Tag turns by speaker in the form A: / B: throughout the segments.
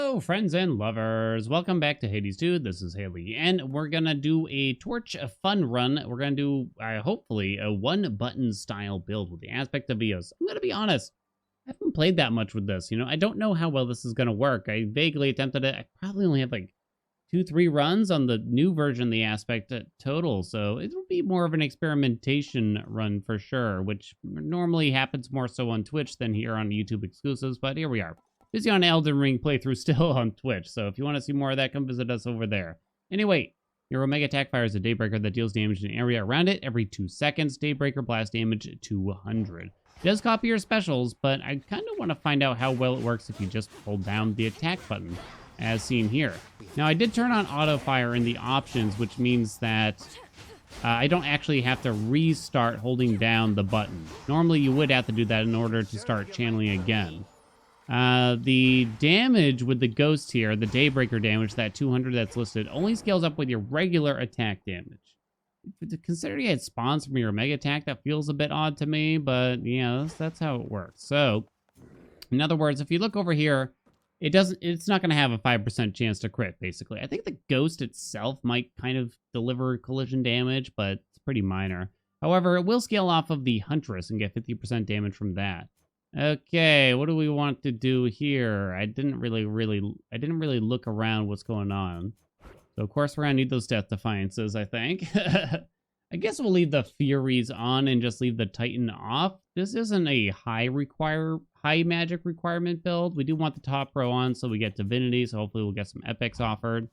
A: Hello, friends and lovers. Welcome back to Hades 2. This is Haley, and we're gonna do a torch, a fun run. We're gonna do, hopefully, a one-button style build with the aspect of Eos. I'm gonna be honest, I haven't played that much with this. I don't know how well this is gonna work. I vaguely attempted it. I probably only have like 2-3 runs on the new version of the aspect total, so it'll be more of an experimentation run for sure, which normally happens more so on Twitch than here on YouTube exclusives, but here we are. Busy on Elden Ring playthrough still on Twitch, so if you want to see more of that, come visit us over there. Anyway, your Omega attack fires a Daybreaker that deals damage in an area around it every 2 seconds. Daybreaker blast damage to 100. It does copy your specials, but I kind of want to find out how well it works if you just hold down the attack button, as seen here. Now, I did turn on auto fire in the options, which means that I don't actually have to restart holding down the button. Normally, you would have to do that in order to start channeling again. The damage with the ghost here, the Daybreaker damage, that 200 that's listed, only scales up with your regular attack damage. Considering it spawns from your Omega attack, that feels a bit odd to me, but yeah, that's how it works. So, in other words, if you look over here, it's not going to have a 5% chance to crit, basically. I think the ghost itself might kind of deliver collision damage, but it's pretty minor. However, it will scale off of the Huntress and get 50% damage from that. Okay, what do we want to do here? I didn't really look around what's going on. So of course we're gonna need those Death Defiances, I think. I guess we'll leave the Furies on and just leave the Titan off. This isn't a high magic requirement build. We do want the top row on so we get Divinity, so hopefully we'll get some epics offered.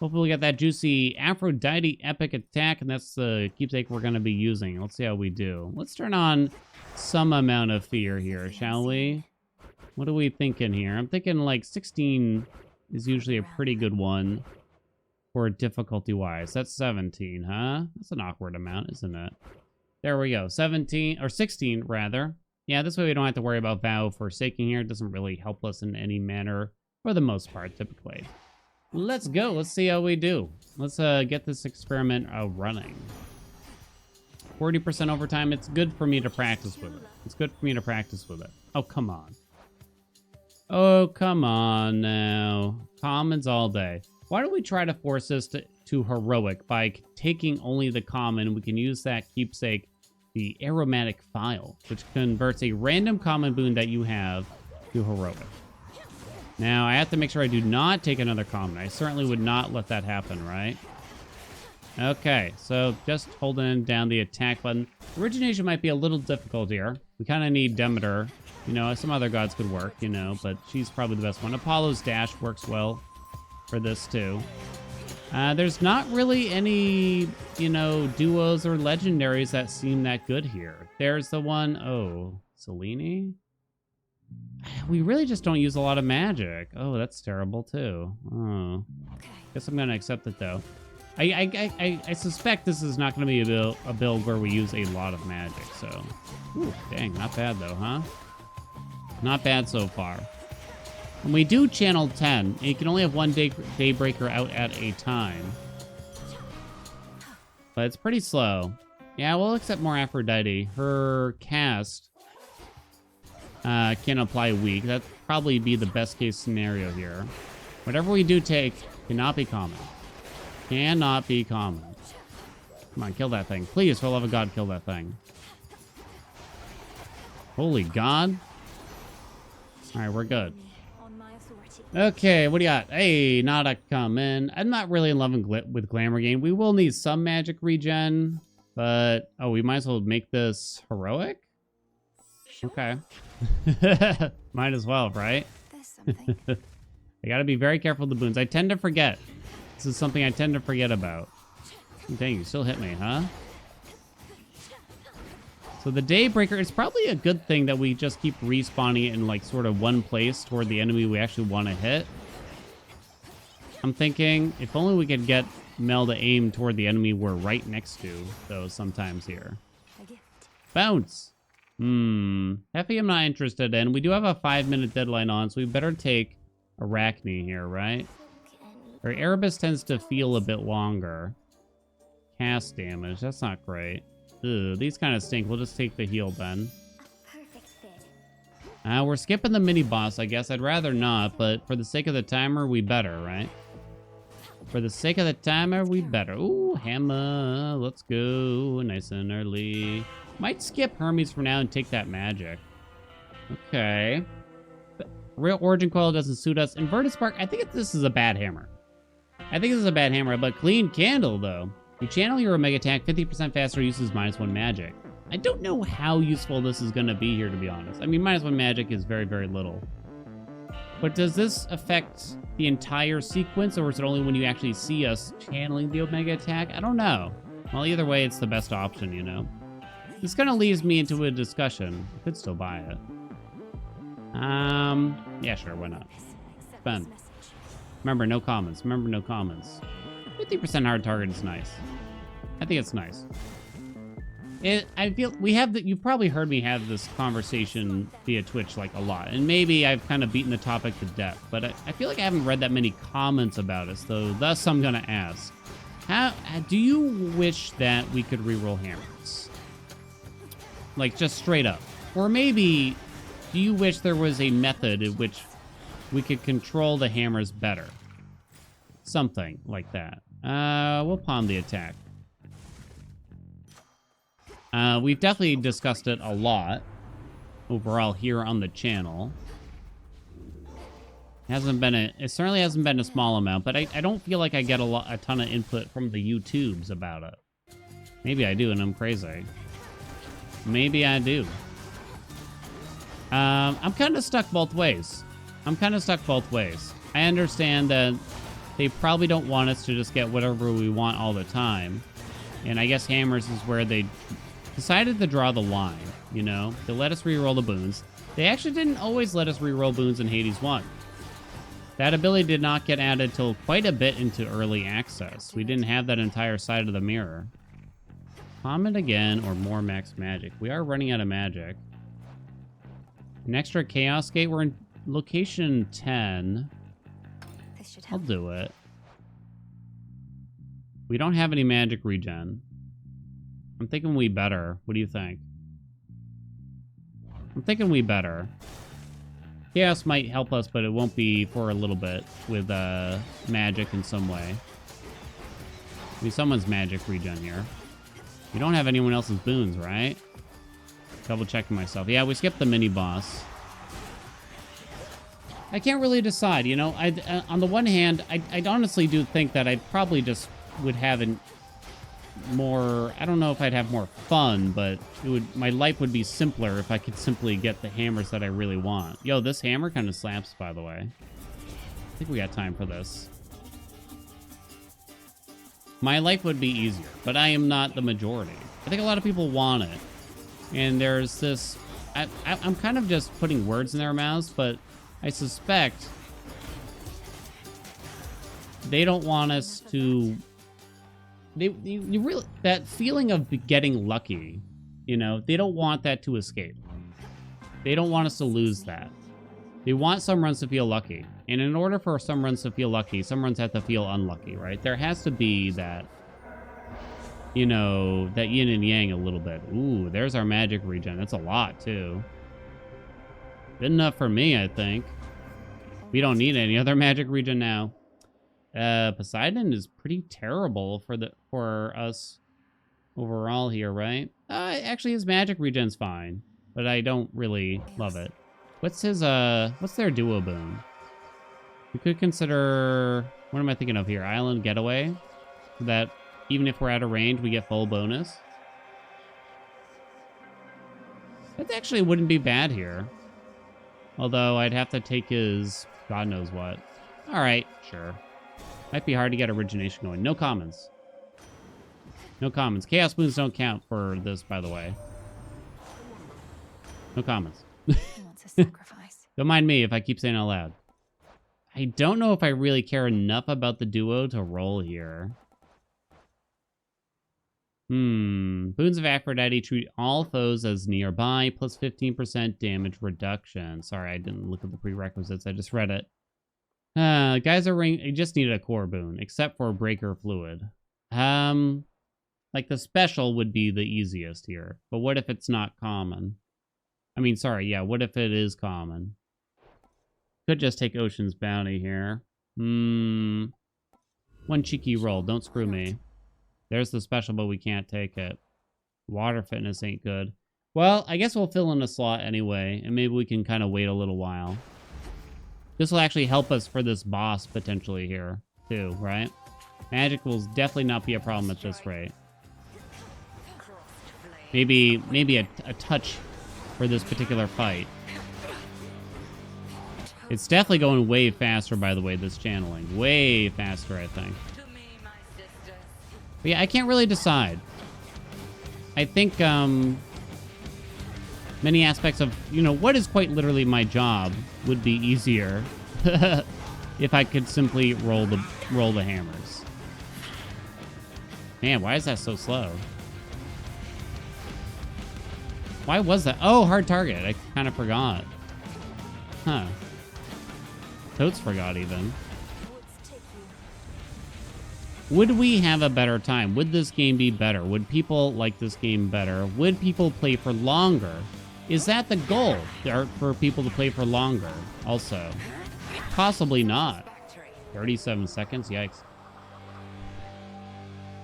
A: Hopefully we'll get that juicy Aphrodite epic attack, and that's the keepsake we're gonna be using. Let's see how we do. Let's turn on some amount of fear here, shall we? What are we thinking here? I'm thinking like 16 is usually a pretty good one for difficulty-wise. That's 17, huh? That's an awkward amount, isn't it? There we go. 17, or 16, rather. Yeah, this way we don't have to worry about Vow Forsaking here. It doesn't really help us in any manner, for the most part, typically. Let's go. Let's see how we do. Let's get this experiment running. 40% overtime. It's good for me to practice with it. Oh, come on. Oh, come on now. Commons all day. Why don't we try to force this to heroic by taking only the common? We can use that keepsake, the aromatic file, which converts a random common boon that you have to heroic. Now, I have to make sure I do not take another common. I certainly would not let that happen, right? Okay, so just holding down the attack button. Origination might be a little difficult here. We kind of need Demeter. Some other gods could work, but she's probably the best one. Apollo's dash works well for this, too. There's not really any, duos or legendaries that seem that good here. There's the one, Selene? We really just don't use a lot of magic. Oh, that's terrible, too. Oh. Guess I'm going to accept it, though. I suspect this is not going to be a build where we use a lot of magic, so... Ooh, dang, not bad, though, huh? Not bad so far. When we do channel 10, you can only have one Daybreaker out at a time. But it's pretty slow. Yeah, we'll accept more Aphrodite. Her cast can apply weak. That'd probably be the best case scenario here. Whatever we do take cannot be common. Cannot be common. Come on, kill that thing. Please, for the love of God, kill that thing. Holy God. Alright, we're good. Okay, what do you got? Hey, not a common. I'm not really in love with Glamour Gain. We will need some magic regen, but... Oh, we might as well make this heroic? Okay. Might as well, right? I gotta be very careful with the boons. I tend to forget. This is something I tend to forget about. Dang, you still hit me, huh? So the Daybreaker, it's probably a good thing that we just keep respawning it in like sort of one place toward the enemy we actually want to hit. I'm thinking if only we could get Mel to aim toward the enemy we're right next to, though, sometimes here. Bounce! Heavy I'm not interested in. We do have a 5-minute deadline on, so we better take Arachne here, right? Or Erebus tends to feel a bit longer. Cast damage, that's not great. Ugh, these kind of stink. We'll just take the heal then. We're skipping the mini-boss, I guess. I'd rather not, but for the sake of the timer, we better, right? For the sake of the timer, we better. Ooh, hammer. Let's go. Nice and early. Might skip Hermes for now and take that magic. Okay. Real Origin Coil doesn't suit us. Inverted Spark, I think this is a bad hammer. I think this is a bad hammer, but Clean Candle, though. You channel your Omega attack 50% faster, uses -1 magic. I don't know how useful this is going to be here, to be honest. I mean, -1 magic is very, very little. But does this affect the entire sequence, or is it only when you actually see us channeling the Omega attack? I don't know. Well, either way, it's the best option, you know? This kind of leads me into a discussion. I could still buy it. Yeah, sure, why not? Spend. Remember, no comments. Remember, no comments. 50% hard target is nice. I think it's nice. I feel you've probably heard me have this conversation via Twitch like a lot, and maybe I've kind of beaten the topic to death, but I feel like I haven't read that many comments about it, so thus I'm gonna ask. Do you wish that we could reroll hammers? Like, just straight up. Or maybe, do you wish there was a method in which we could control the hammers better? Something like that. We'll pawn the attack. We've definitely discussed it a lot overall here on the channel. It certainly hasn't been a small amount, but I don't feel like I get a ton of input from the YouTubes about it. Maybe I do, and I'm crazy. Maybe I do. I'm kind of stuck both ways. I understand that they probably don't want us to just get whatever we want all the time. And I guess hammers is where they decided to draw the line, you know? They let us reroll the boons. They actually didn't always let us reroll boons in Hades 1. That ability did not get added till quite a bit into early access. We didn't have that entire side of the mirror. Comment again or more max magic. We are running out of magic. An extra Chaos Gate. We're in location 10. I'll do it. We don't have any magic regen. I'm thinking we better. What do you think? I'm thinking we better. Chaos might help us, but it won't be for a little bit with magic in some way. Maybe someone's magic regen here. We don't have anyone else's boons, right? Double checking myself. Yeah, we skipped the mini boss. I can't really decide, you know. On the one hand, I honestly do think that I probably just would have more. I don't know if I'd have more fun, but my life would be simpler if I could simply get the hammers that I really want. Yo, this hammer kind of slaps, by the way. I think we got time for this. My life would be easier, but I am not the majority. I think a lot of people want it, and there's this. I'm kind of just putting words in their mouths, but I suspect they don't want us to. You really, that feeling of getting lucky, you know, they don't want that to escape. They don't want us to lose that. They want some runs to feel lucky. And in order for some runs to feel lucky, some runs have to feel unlucky, right? There has to be that, you know, that yin and yang a little bit. Ooh, there's our magic regen. That's a lot, too. Good enough for me, I think. We don't need any other magic regen now. Poseidon is pretty terrible for us overall here, right? Actually, his magic regen's fine, but I don't really love it. What's their duo boon? We could consider, what am I thinking of here? Island Getaway? So that even if we're out of range, we get full bonus. That actually wouldn't be bad here. Although I'd have to take his God knows what. All right, sure. Might be hard to get origination going. No comments. No comments. Chaos boons don't count for this, by the way. No comments.
B: He wants a sacrifice.
A: Don't mind me if I keep saying it out loud. I don't know if I really care enough about the duo to roll here. Boons of Aphrodite treat all foes as nearby, plus 15% damage reduction. Sorry, I didn't look at the prerequisites. I just read it. Guys are you just needed a core boon, except for Breaker Fluid. Like the special would be the easiest here. But what if it's not common? I mean, sorry, yeah, what if it is common? Could just take Ocean's Bounty here. One cheeky roll. Don't screw me. There's the special, but we can't take it. Water Fitness ain't good. Well, I guess we'll fill in a slot anyway, and maybe we can kind of wait a little while. This will actually help us for this boss potentially here, too, right? Magic will definitely not be a problem at this rate. Maybe a touch for this particular fight. It's definitely going way faster, by the way, this channeling. Way faster, I think. But yeah, I can't really decide. I think many aspects of, you know, what is quite literally my job would be easier if I could simply roll the hammers. Man, why is that so slow? Why was that? Oh, hard target. I kind of forgot. Huh. Totes forgot even. Would we have a better time? Would this game be better? Would people like this game better? Would people play for longer? Is that the goal? For people to play for longer also? Possibly not. 37 seconds? Yikes.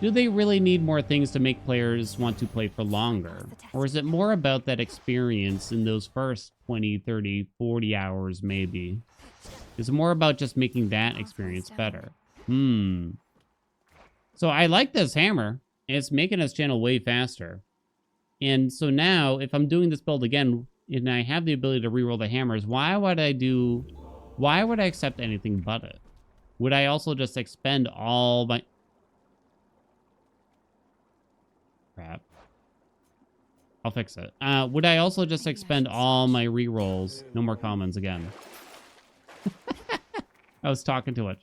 A: Do they really need more things to make players want to play for longer? Or is it more about that experience in those first 20, 30, 40 hours maybe? Is it more about just making that experience better? So I like this hammer. And it's making us channel way faster. And so now, if I'm doing this build again, and I have the ability to reroll the hammers, why would I accept anything but it? Would I also just expend all my... Crap. I'll fix it. Would I also just expend all my rerolls? No more commons again. I was talking too much.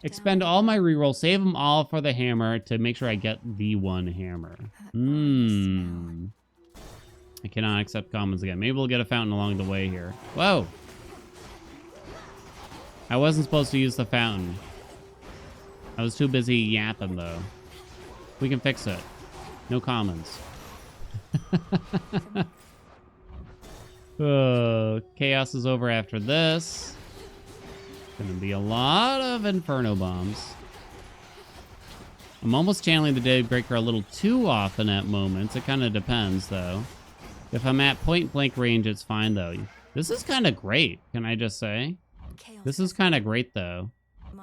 A: Expend all my rerolls, save them all for the hammer to make sure I get the one hammer. I cannot accept commons again. Maybe we'll get a fountain along the way here. Whoa! I wasn't supposed to use the fountain. I was too busy yapping, though. We can fix it. No commons. Chaos is over after this. Gonna be a lot of Inferno bombs. I'm almost channeling the Daybreaker a little too often at moments. It kind of depends, though. If I'm at point-blank range, it's fine, though. This is kind of great, can I just say? This is kind of great, though.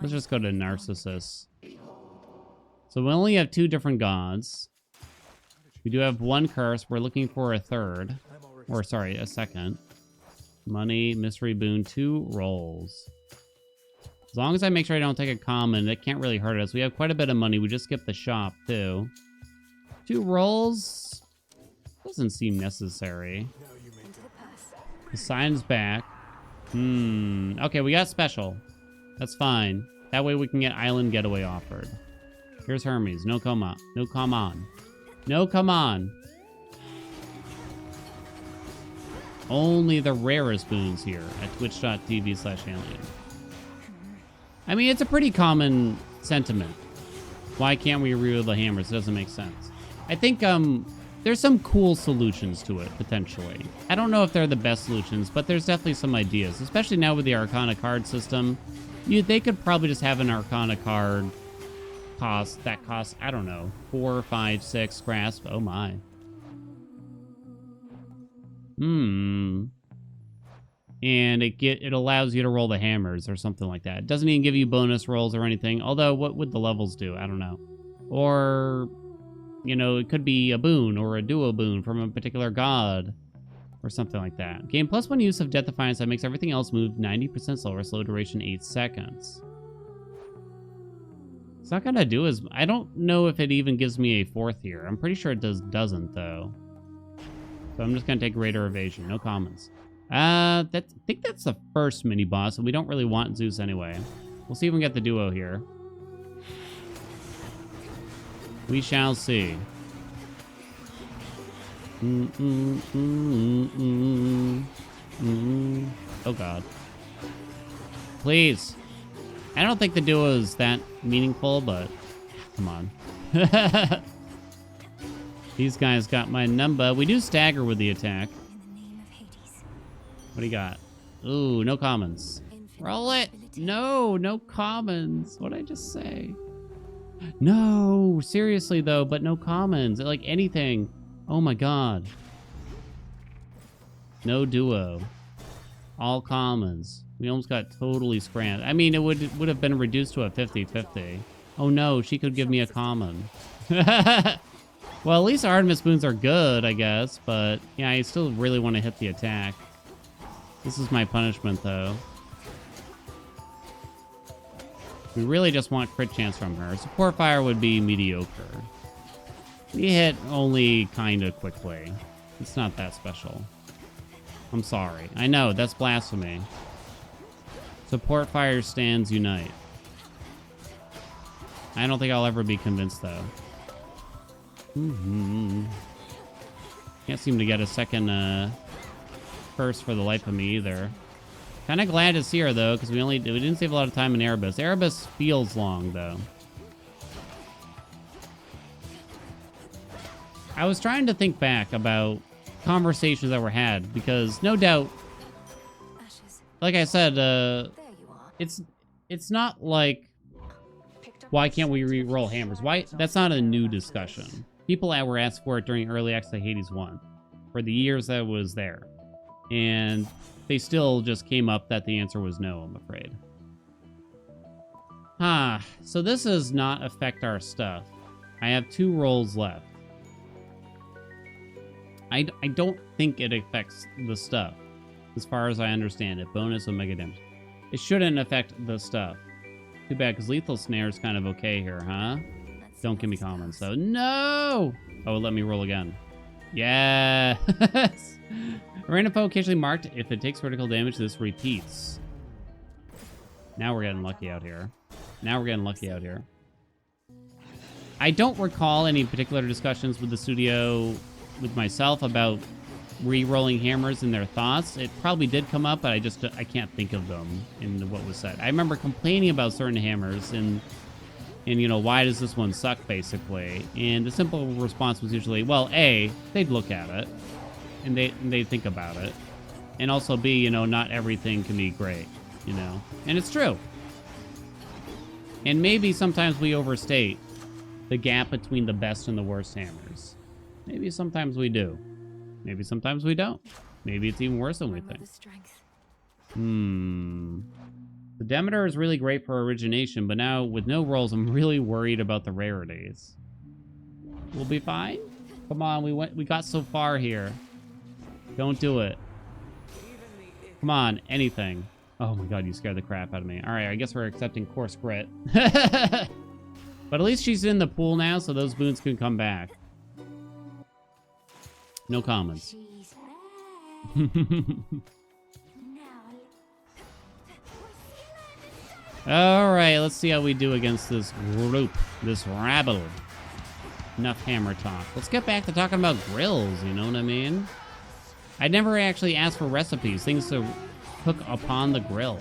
A: Let's just go to Narcissus. So we only have 2 different gods. We do have 1 curse. We're looking for a third. Or, sorry, a second. Money, mystery boon, 2 rolls. As long as I make sure I don't take a common, it can't really hurt us. We have quite a bit of money. We just skipped the shop, too. 2 rolls? Doesn't seem necessary. The sign's back. Okay, we got special. That's fine. That way we can get Island Getaway offered. Here's Hermes. No come on. No come on. No come on. Only the rarest boons here at twitch.tv/alien. I mean, it's a pretty common sentiment. Why can't we reroll the hammers? It doesn't make sense. I think there's some cool solutions to it, potentially. I don't know if they're the best solutions, but there's definitely some ideas, especially now with the Arcana card system. They could probably just have an Arcana card that costs, I don't know, 4, 5, 6 grasp. Oh my. And it allows you to roll the hammers or something like that. It doesn't even give you bonus rolls or anything. Although, what would the levels do? I don't know. Or, you know, it could be a boon or a duo boon from a particular god or something like that. Gain +1 use of Death Defiance that makes everything else move 90% slower. Slow duration 8 seconds. It's not gonna do as... I don't know if it even gives me a 4th here. I'm pretty sure it doesn't, though. So I'm just gonna take Greater Evasion. No comments. I think that's the first mini-boss, and we don't really want Zeus anyway. We'll see if we can get the duo here. We shall see. Oh, God. Please. I don't think the duo is that meaningful, but come on. These guys got my number. We do stagger with the attack. What do you got? Ooh, no commons.
B: Infinite
A: Roll it.
B: possibility.
A: No commons. What'd I just say? No, seriously though, but no commons. Like anything. Oh my god. No duo. All commons. We almost got totally scrammed. I mean, it would have been reduced to a 50-50. Oh no, she could give me a common. Well, at least Artemis boons are good, I guess. But yeah, I still really want to hit the attack. This is my punishment, though. We really just want crit chance from her. Support fire would be mediocre. We hit only kind of quickly. It's not that special. I'm sorry. I know, that's blasphemy. Support fire stands unite. I don't think I'll ever be convinced, though. Can't seem to get a second curse for the life of me either. Kind of glad to see her though, because we didn't save a lot of time in Erebus. Erebus feels long though. I was trying to think back about conversations that were had, because no doubt,
B: Ashes.
A: like I said,
B: There you are.
A: it's not like why can't we re-roll hammers? Why? That's not a new discussion. People that were asked for it during early access to Hades 1 for the years that it was there. And they still just came up that the answer was no, I'm afraid. So this does not affect our stuff. I have 2 rolls left. I don't think it affects the stuff, as far as I understand it. Bonus Omega damage. It shouldn't affect the stuff. Too bad, because Lethal Snare is kind of okay here, huh?
B: Let's
A: Don't
B: see
A: give me
B: how this
A: comments,
B: goes.
A: though. No! Oh, let me roll again. Yes! Random foe occasionally marked. If it takes critical damage, this repeats. Now we're getting lucky out here. I don't recall any particular discussions with the studio, with myself, about re-rolling hammers and their thoughts. It probably did come up, but I can't think of them in what was said. I remember complaining about certain hammers and you know, why does this one suck, basically? And the simple response was usually, well, A, they'd look at it and they'd think about it, and also B, you know, not everything can be great, you know, and it's true. And maybe sometimes we overstate the gap between the best and the worst hammers. Maybe sometimes we do. Maybe sometimes we don't. Maybe it's even worse than we
B: My
A: think.
B: mother's strength.
A: The Demeter is really great for origination, but now with no rolls, I'm really worried about the rarities. We'll be fine. Come on, we got so far here. Don't do it. Come on, anything. Oh my god, you scared the crap out of me. All right, I guess we're accepting Course Grit. But at least she's in the pool now, so those boons can come back. No comments.
B: She's back.
A: All right, let's see how we do against this group, this rabble. Enough hammer talk. Let's get back to talking about grills, you know what I mean? I never actually asked for recipes, things to cook upon the grill.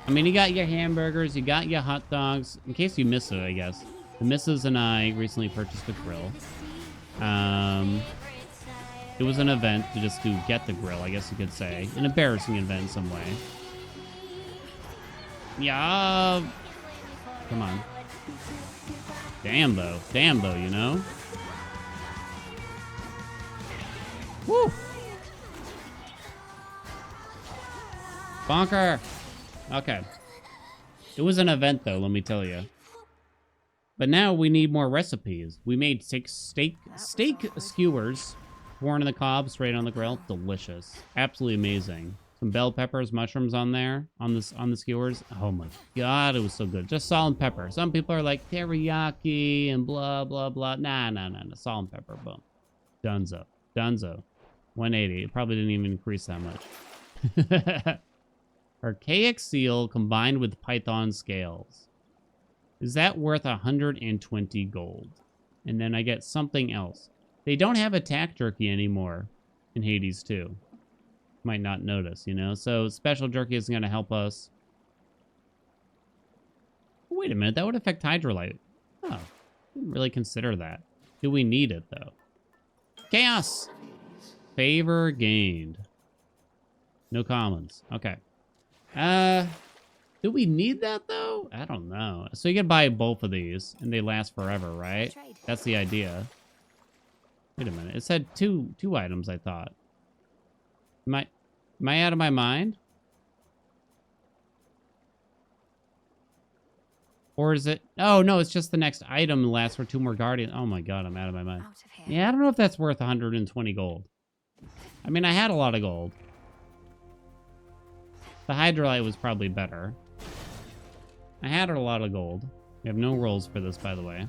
A: I mean, you got your hamburgers, you got your hot dogs. In case you missed it, I guess. The missus and I recently purchased a grill. It was an event to get the grill, I guess you could say. An embarrassing event in some way. Yeah. Come on. Damn, though, you know? Woo! Bonker! Okay. It was an event, though, let me tell you. But now we need more recipes. We made steak skewers. Corn in the cob, straight on the grill. Delicious. Absolutely amazing. Some bell peppers, mushrooms on there, on the skewers. Oh my god, it was so good. Just salt and pepper. Some people are like teriyaki and blah, blah, blah. Nah. Salt and pepper, boom. Dunzo. 180. It probably didn't even increase that much. Archaic seal combined with python scales. Is that worth 120 gold? And then I get something else. They don't have attack jerky anymore in Hades 2. Might not notice, you know? So special jerky isn't going to help us. Wait a minute, that would affect hydrolyte. Oh, didn't really consider that. Do we need it, though? Chaos! Favor gained. No commons. Okay. Do we need that though? I don't know. So you can buy both of these and they last forever, right?
B: Trade.
A: That's the idea. Wait a minute. It said two items, I thought. Am I out of my mind? Or is it? Oh, no, it's just the next item lasts for 2 more guardians. Oh my god, I'm out of my mind.
B: Out of here.
A: Yeah, I don't know if that's worth 120 gold. I mean, I had a lot of gold. The Hydrolite was probably better. I had a lot of gold. We have no rolls for this, by the way.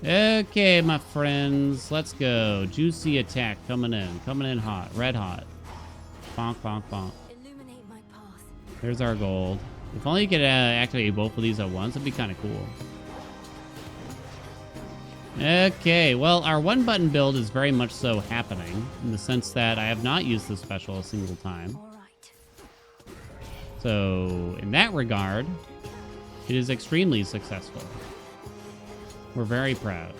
A: Okay, my friends. Let's go. Juicy attack coming in. Coming in hot. Red hot. Bonk, bonk, bonk.
B: Illuminate my path.
A: There's our gold. If only you could activate both of these at once, it'd be kind of cool. Okay, well, our one-button build is very much so happening, in the sense that I have not used this special a single time.
B: All right.
A: So, in that regard, it is extremely successful. We're very proud.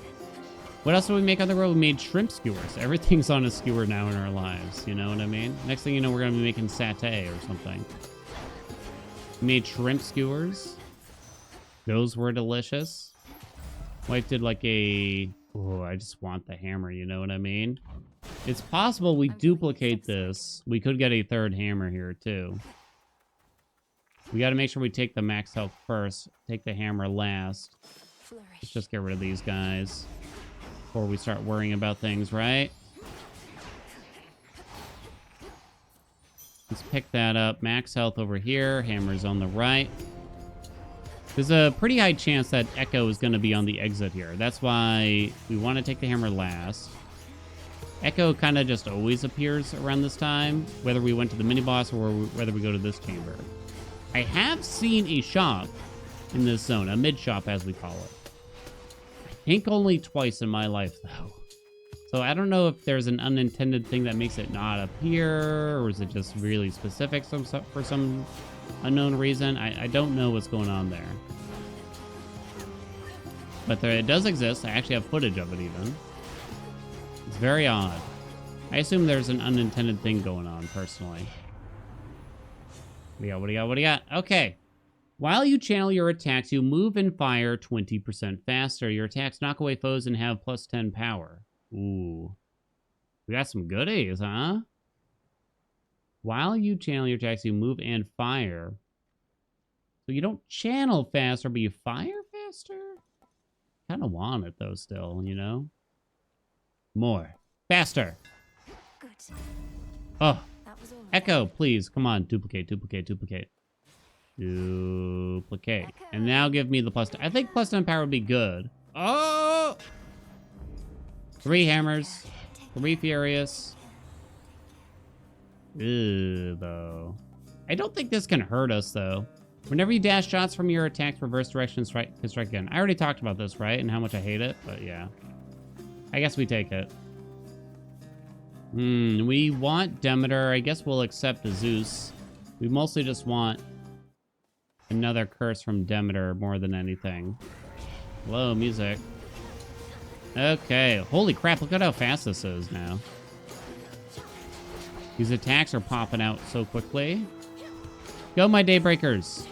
A: What else did we make on the road? We made shrimp skewers. Everything's on a skewer now in our lives, you know what I mean? Next thing you know, we're going to be making satay or something. We made shrimp skewers. Those were delicious. Wife did like a... Oh, I just want the hammer, you know what I mean? It's possible we duplicate this. We could get a third hammer here, too. We got to make sure we take the max health first. Take the hammer last.
B: Flourish.
A: Let's just get rid of these guys before we start worrying about things, right? Let's pick that up. Max health over here. Hammer's on the right. There's a pretty high chance that Echo is going to be on the exit here. That's why we want to take the hammer last. Echo kind of just always appears around this time, whether we went to the mini-boss or whether we go to this chamber. I have seen a shop in this zone, a mid-shop as we call it. I think only twice in my life, though. So I don't know if there's an unintended thing that makes it not appear, or is it just really specific for some unknown reason. I don't know what's going on there. But it does exist. I actually have footage of it even. It's very odd. I assume there's an unintended thing going on, personally. What do you got? Okay. While you channel your attacks, you move and fire 20% faster. Your attacks knock away foes and have plus 10 power. Ooh. We got some goodies, huh? While you channel your attacks, you move and fire. So you don't channel faster, but you fire faster? Kind of want it, though, still, you know? More. Faster.
B: Good.
A: Oh.
B: That was all.
A: Echo, please. Come on. Duplicate, duplicate, duplicate. Duplicate.
B: Echo.
A: And now give me the plus 10. I think plus 10 power would be good. Oh! 3 hammers. 3 furious. Ew, though. I don't think this can hurt us, though. Whenever you dash shots from your attack's reverse direction, can strike again. I already talked about this, right? And how much I hate it, but yeah. I guess we take it. We want Demeter. I guess we'll accept Zeus. We mostly just want another curse from Demeter more than anything. Hello, music. Okay. Holy crap, look at how fast this is now. These attacks are popping out so quickly. Go, my Daybreakers.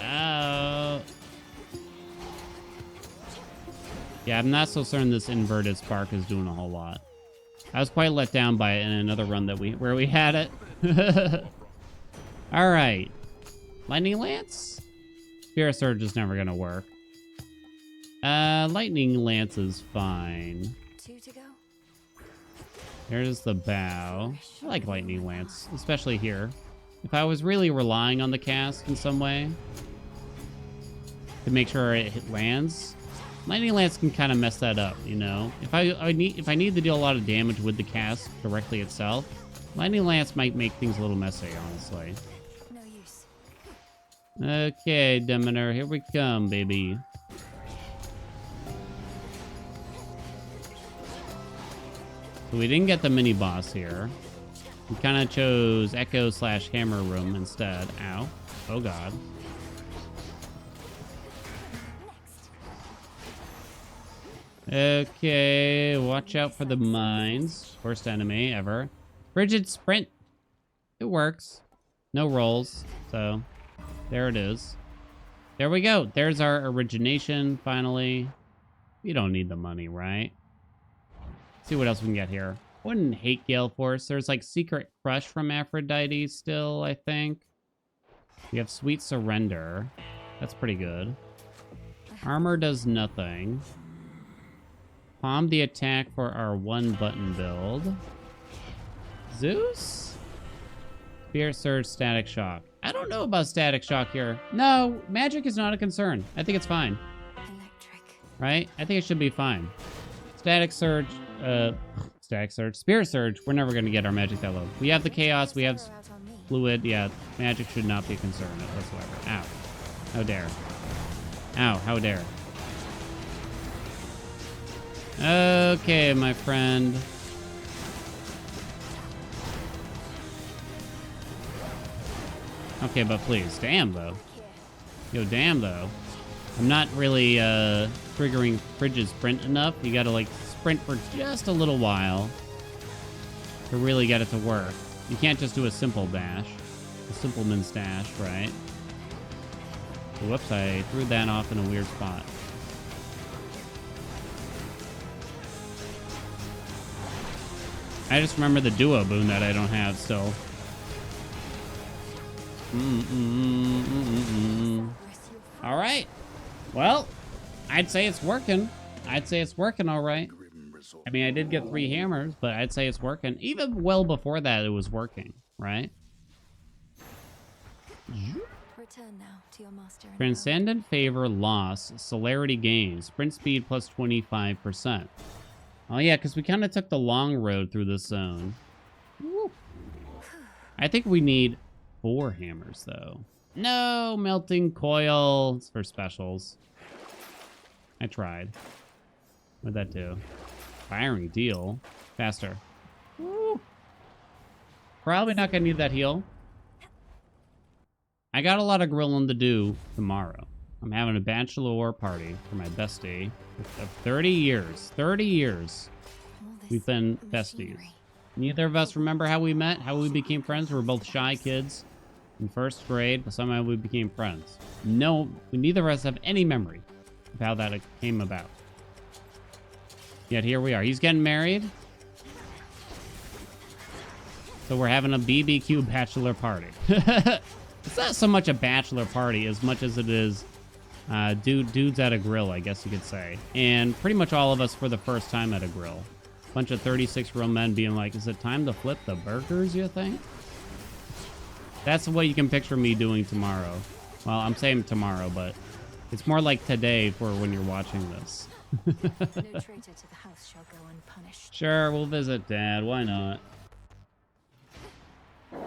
A: Oh. Yeah, I'm not so certain this inverted spark is doing a whole lot. I was quite let down by it in another run that where we had it. All right. Lightning Lance? Spirit Surge is never going to work. Lightning Lance is fine.
B: 2 to go.
A: There's the bow. I like Lightning Lance, especially here. If I was really relying on the cast in some way to make sure it lands, Lightning Lance can kind of mess that up, you know? If I need to deal a lot of damage with the cast directly itself, Lightning Lance might make things a little messy, honestly.
B: No use.
A: Okay, Demeter, here we come, baby. So we didn't get the mini boss here. We kind of chose Echo / Hammer Room instead. Ow. Oh god.
B: Next.
A: Okay, watch out for the mines. Worst enemy ever. Frigid sprint. It works. No rolls, so there it is. There we go. There's our origination, finally. We don't need the money, right? Let's see what else we can get here. Wouldn't hate Gale Force. There's like Secret Crush from Aphrodite still, I think. We have Sweet Surrender. That's pretty good. Armor does nothing. Palm the attack for our 1-button build. Zeus? Spirit Surge, Static Shock. I don't know about Static Shock here. No, magic is not a concern. I think it's fine.
B: Electric.
A: Right? I think it should be fine. Static Surge, Static Surge. Spirit Surge, we're never going to get our magic that low. We have the Chaos, we have
B: Power out on me.
A: Fluid. Yeah, magic should not be a concern whatsoever. Ow. How dare. Ow, how dare. Okay, my friend. Okay, but please. Damn, though. Yo, damn, though. I'm not really triggering Frigid Sprint enough. You gotta, like, sprint for just a little while to really get it to work. You can't just do a simple dash. A simpleman's dash, right? Whoops, I threw that off in a weird spot. I just remember the duo boon that I don't have still. All right. Well, I'd say it's working. I'd say it's working all right. I mean, I did get 3 hammers, but I'd say it's working. Even well before that, it was working, right?
B: Return now to your master. and
A: Transcendent Favor loss, Celerity gain, sprint speed plus 25%. Oh yeah, because we kind of took the long road through this zone. Woo. I think we need 4 hammers, though. No, Melting Coil. It's for specials. I tried. What'd that do? Firing Deal. Faster. Woo. Probably not going to need that heal. I got a lot of grilling to do tomorrow. I'm having a bachelor party for my bestie of 30 years. 30 years.
B: all this
A: We've been besties.
B: machinery.
A: Neither of us remember how we met, how we became friends. We were both shy kids in 1st grade, but somehow we became friends. No, neither of us have any memory of how that came about. Yet here we are. He's getting married. So we're having a BBQ bachelor party. It's not so much a bachelor party as much as it is dudes at a grill, I guess you could say. And pretty much all of us for the first time at a grill. Bunch of 36-year-old men being like, is it time to flip the burgers, you think? That's what you can picture me doing tomorrow. Well, I'm saying tomorrow, but it's more like today for when you're watching this.
B: No traitor to the house shall go unpunished.
A: Sure, we'll visit Dad. Why not?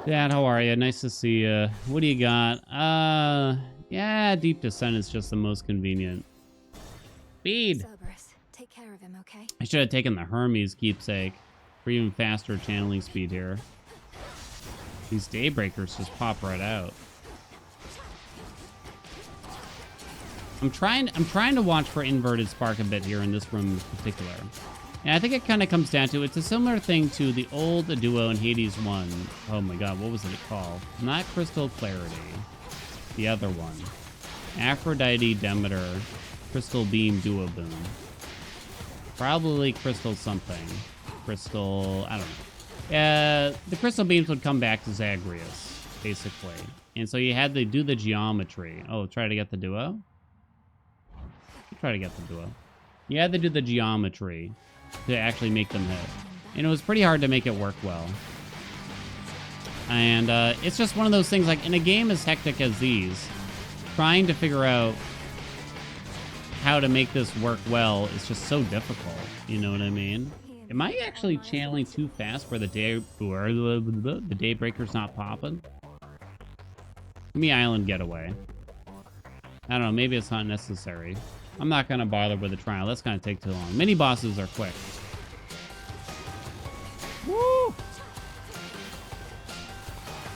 A: Dad, how are you? Nice to see you. What do you got? Yeah, Deep Descent is just the most convenient. Speed!
B: Cerberus, take care of him, okay?
A: I should have taken the Hermes keepsake for even faster channeling speed here. These Daybreakers just pop right out. I'm trying to watch for inverted spark a bit here in this room in particular. And I think it kind of comes down to, it's a similar thing to the old duo in Hades 1. Oh my god, what was it called? Not Crystal Clarity. The other one. Aphrodite Demeter Crystal Beam Duo Boon. Probably Crystal something. Crystal, I don't know. The Crystal Beams would come back to Zagreus, basically. And so you had to do the geometry. Oh, try to get the duo? Try to get the duo. You had to do the geometry to actually make them hit. And it was pretty hard to make it work well. And it's just one of those things, like in a game as hectic as these, trying to figure out how to make this work well is just so difficult. You know what I mean? Am I actually channeling too fast where the Daybreaker's not popping? Give me Island Getaway. I don't know, maybe it's not necessary. I'm not going to bother with the trial. That's going to take too long. Mini bosses are quick. Woo!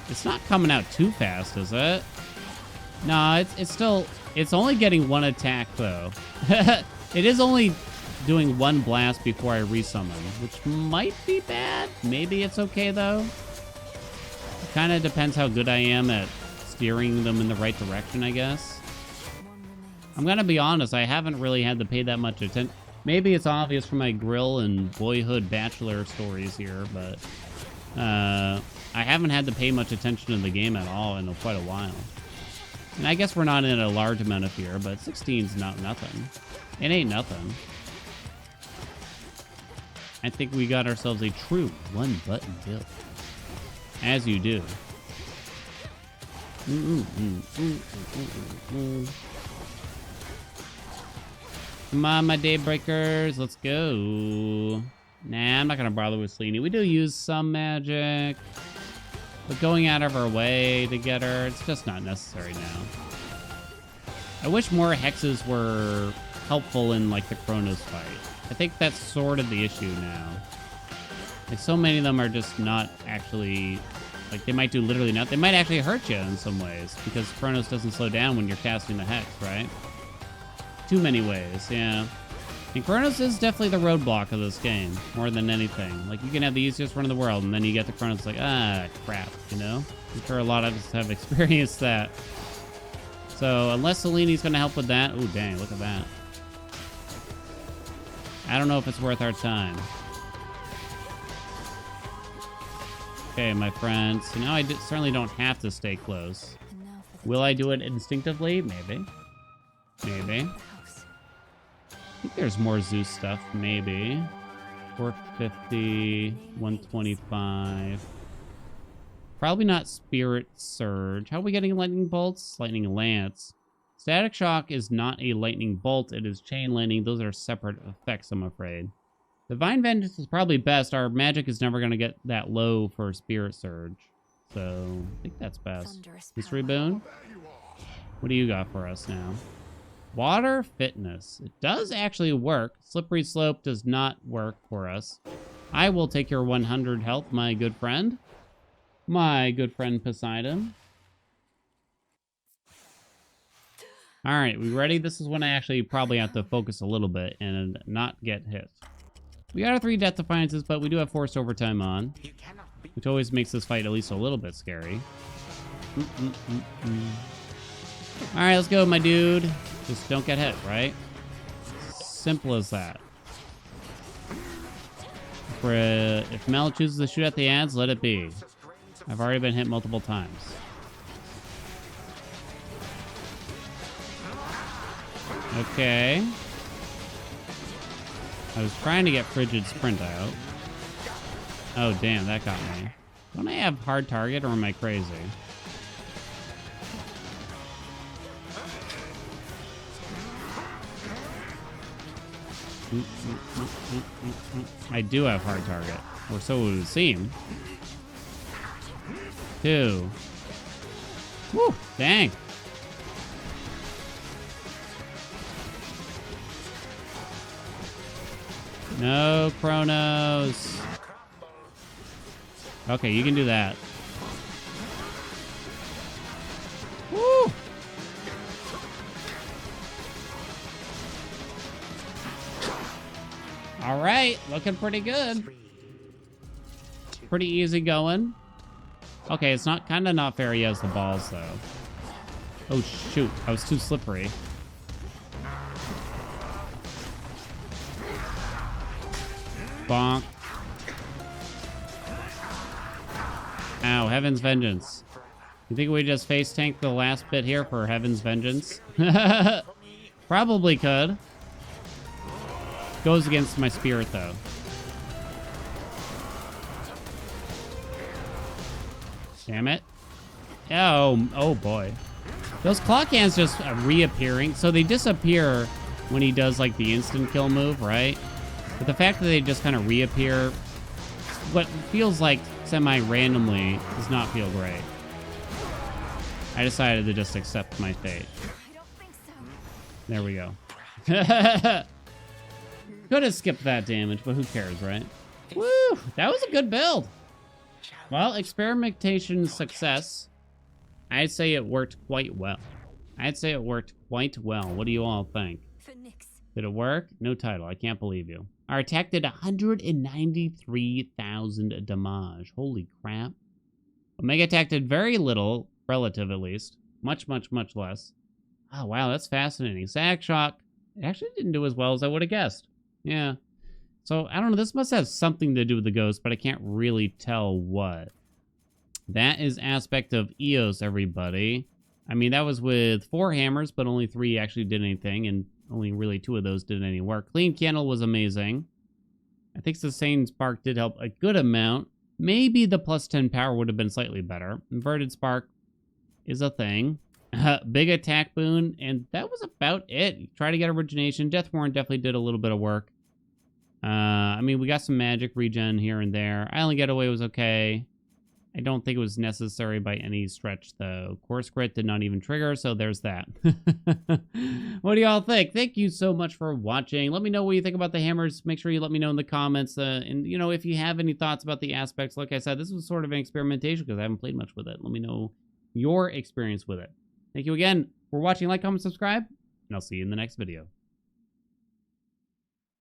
A: It's not coming out too fast, is it? No, it's still... It's only getting 1 attack, though. It is only doing one blast before I resummon, which might be bad. Maybe it's okay, though. It kind of depends how good I am at steering them in the right direction, I guess. I'm going to be honest, I haven't really had to pay that much attention. Maybe it's obvious from my grill and boyhood bachelor stories here, but I haven't had to pay much attention to the game at all in quite a while. And I guess we're not in a large amount of fear, but 16's not nothing. It ain't nothing. I think we got ourselves a true one-button build. As you do. Come on, my Daybreakers. Let's go. Nah, I'm not going to bother with Selene. We do use some magic. But going out of our way to get her, it's just not necessary now. I wish more hexes were helpful in, like, the Chronos fight. I think that's sort of the issue now. Like, so many of them are just not actually... Like, they might do literally nothing. They might actually hurt you in some ways, because Chronos doesn't slow down when you're casting the hex, right? Too many ways, yeah. And Chronos is definitely the roadblock of this game, more than anything. Like, you can have the easiest run in the world, and then you get to Chronos like, ah, crap, you know? I'm sure a lot of us have experienced that. So, unless Selene's going to help with that... Ooh, dang, look at that. I don't know if it's worth our time. Okay, my friends. So now I certainly don't have to stay close. Will I do it instinctively? Maybe. Maybe. I think there's more Zeus stuff. Maybe. 450, 125. Probably not Spirit Surge. How are we getting lightning bolts? Lightning Lance. Static Shock is not a lightning bolt. It is chain lightning. Those are separate effects, I'm afraid. Divine Vengeance is probably best. Our magic is never going to get that low for Spirit Surge. So, I think that's best. Mystery Boon? What do you got for us now? Water Fitness. It does actually work. Slippery Slope does not work for us. I will take your 100 health, my good friend. My good friend Poseidon. Alright, we ready? This is when I actually probably have to focus a little bit and not get hit. We got our 3 Death Defiances, but we do have forced overtime on, which always makes this fight at least a little bit scary. Alright, let's go, my dude. Just don't get hit, right? Simple as that. If Mel chooses to shoot at the ads, let it be. I've already been hit multiple times. Okay. I was trying to get Frigid Sprint out. Oh, damn, that got me. Don't I have hard target, or am I crazy? I do have hard target, or so it would seem. 2. Woo, dang. No, Chronos. Okay, you can do that. Woo! All right, looking pretty good. Pretty easy going. Okay, it's not kind of not fair he has the balls though. Oh shoot, I was too slippery. Bonk. Ow, Heaven's Vengeance. You think we just face tank the last bit here for Heaven's Vengeance? Probably could. Goes against my spirit though. Damn it. Oh boy. Those claw cans just reappearing. So they disappear when he does like the instant kill move, right? But the fact that they just kind of reappear, what feels like semi-randomly, does not feel great. I decided to just accept my fate.
B: I don't think so.
A: There we go. Could have skipped that damage, but who cares, right? Woo! That was a good build. Well, experimentation success. I'd say it worked quite well. What do you all think?
B: For Nyx,
A: Did it work? No title. I can't believe you. Our attack did 193,000 damage. Holy crap. Omega attack did very little, relative at least. Much, much, much less. Oh, wow, that's fascinating. Sack Shock. It actually didn't do as well as I would have guessed. Yeah. So, I don't know. This must have something to do with the ghost, but I can't really tell what. That is aspect of Eos, everybody. I mean, that was with 4 hammers, but only 3 actually did anything, and only really 2 of those did any work. Clean Candle was amazing. I think Sustained Spark did help a good amount. Maybe the plus 10 power would have been slightly better. Inverted Spark is a thing. Big attack boon, and that was about it. Try to get origination. Death Warrant definitely did a little bit of work. I mean, we got some magic regen here and there. Island Getaway was okay. I don't think it was necessary by any stretch, though. Course Crit did not even trigger, so there's that. What do y'all think? Thank you so much for watching. Let me know what you think about the hammers. Make sure you let me know in the comments. And, you know, if you have any thoughts about the aspects, like I said, this was sort of an experimentation because I haven't played much with it. Let me know your experience with it. Thank you again for watching. Like, comment, subscribe, and I'll see you in the next video.